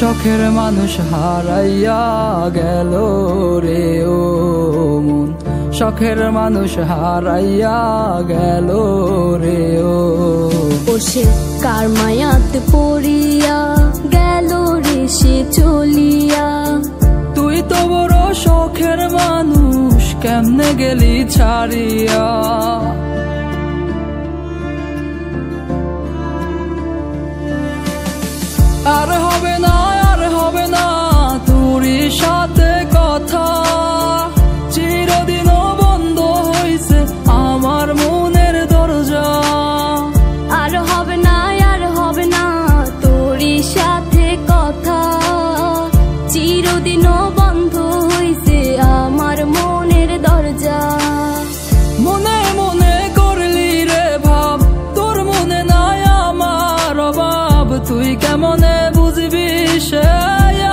শখের মানুষ হারাইয়া গেল রে ও মন, শখের মানুষ হারাইয়া গেল রে ও। সে কার মায়াতে পড়িয়া গেল রে সে চলিয়া। তুই তো বড় শখের মানুষ, কেমনে গেলি ছাড়িয়া। আর হবে না, আর হবে না তোরই সাথে কথা, চিরদিনও বন্ধ হইছে আমার মনের দরজা। আর হবে না, আর হবে না তোরই সাথে কথা, চিরদিনও বন্ধ হইছে আমার মনের দরজা। মনে মনে করলি রে ভাব, তোর মনে নাই আমার অভাব, তুই কেমনে বুঝবি সে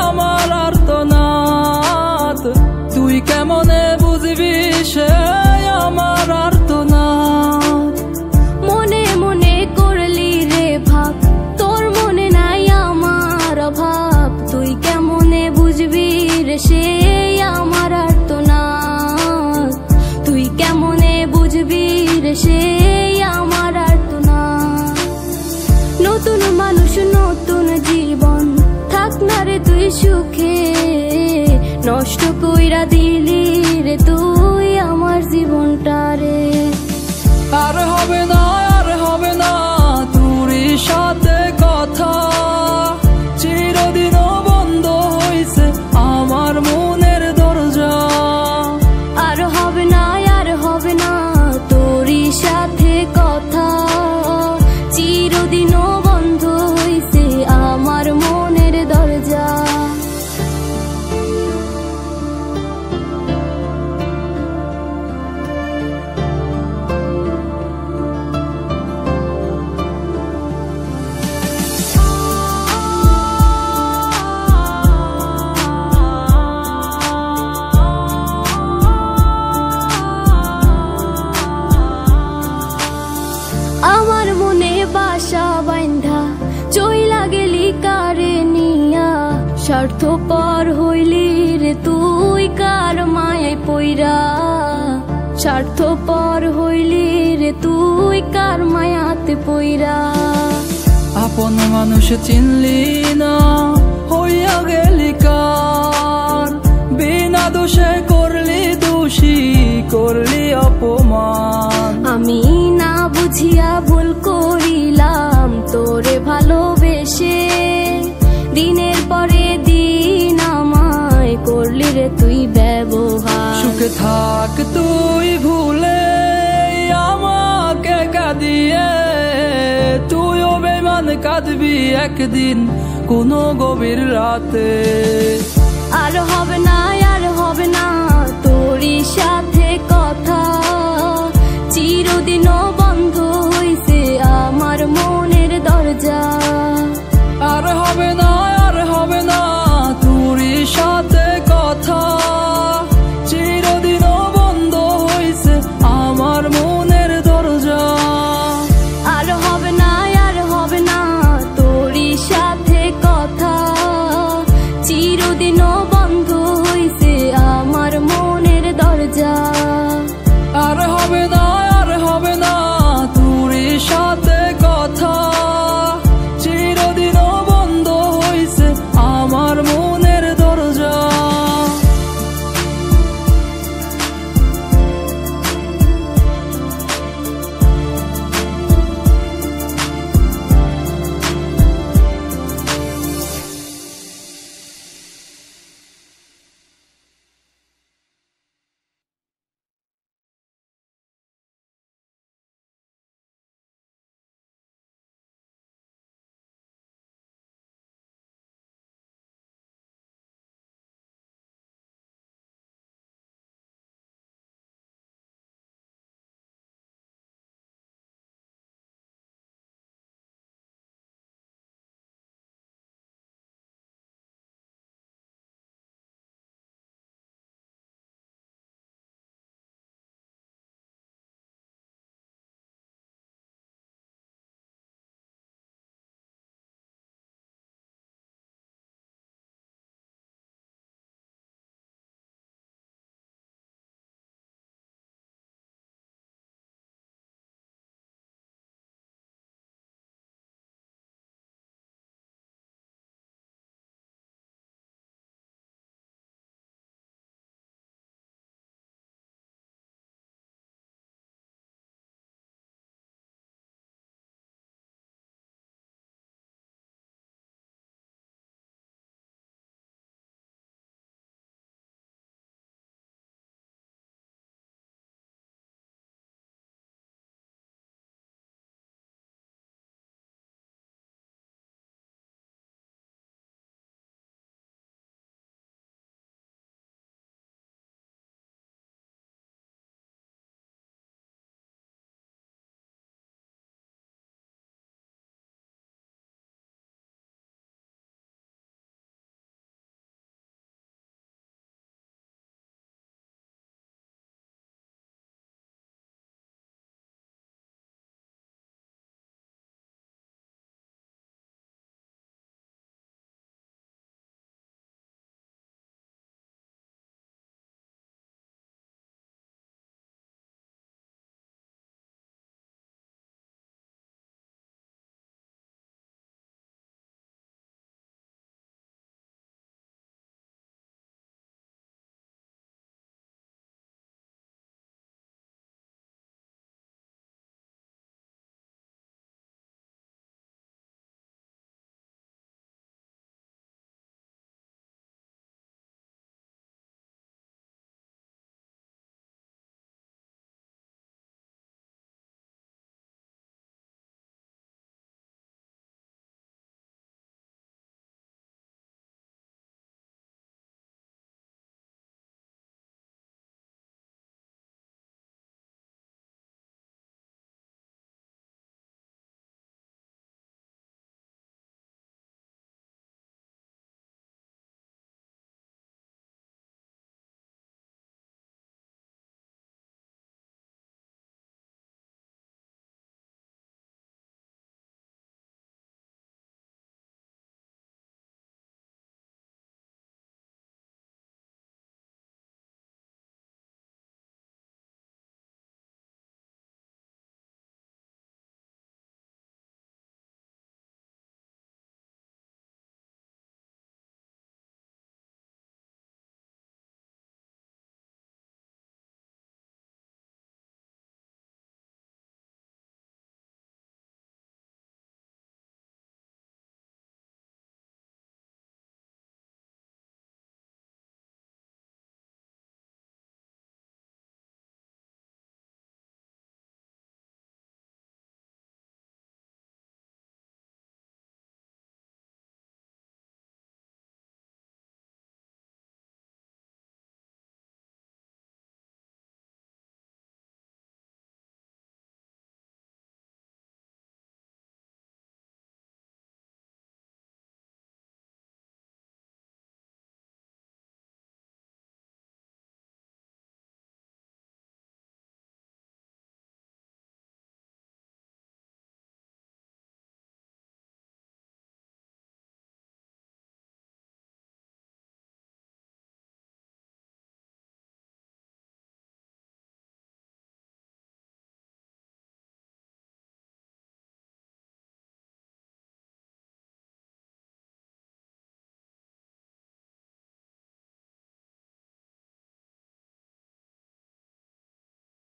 আমার আর্তনাদ, তুই কেমনে বুঝবি সে আমার আর্তনাদ। মনে মনে করলি রে ভাব, তোর মনে নাই আমার অভাব, তুই কেমনে বুঝবি রে সে আমার আর্তনাদ, তুই কেমনে বুঝবি রে সে আমার আর্তনাদ। নতুন মানুষ নতুন জীবন, থাক না রে তুই সুখে, নষ্ট কইরা দিলি রে তুই আমার জীবনটা রে। আর হবে না, আর হবে না তোরই সাথে কথা, চিরদিনও বন্ধ হইছে আমার মনের দরজা। আর হবে না, আর হবে না তোরই সাথে কথা, চিরদিনও বন্ধ হইছে আমার মনের দরজা। আমার মনে বাসা বাইন্ধা চইলা গেলি কারে নিয়া, স্বার্থপর হইলি রে তুই কার মায়ায় পইরা, স্বার্থপর হইলি রে তুই কার মায়াতে পইরা। আপন মানুষ চিনলি না, হইয়া গেলি কার, বিনা দোষে করলি দোষী, করলি অপমান। আমি না বুঝিয়া ভুল করিলাম তোরে ভালোবেসে, দিনের পরে দিন আমায় করলি রে তুই ব্যবহার। সুখে থাক তুই ভুলে আমাকে কাঁদিয়ে, তুইও বেমান কাঁদবি একদিন কোনো গভীর রাতে। আর হবে না, আর হবে না তোরই সাথে কথা,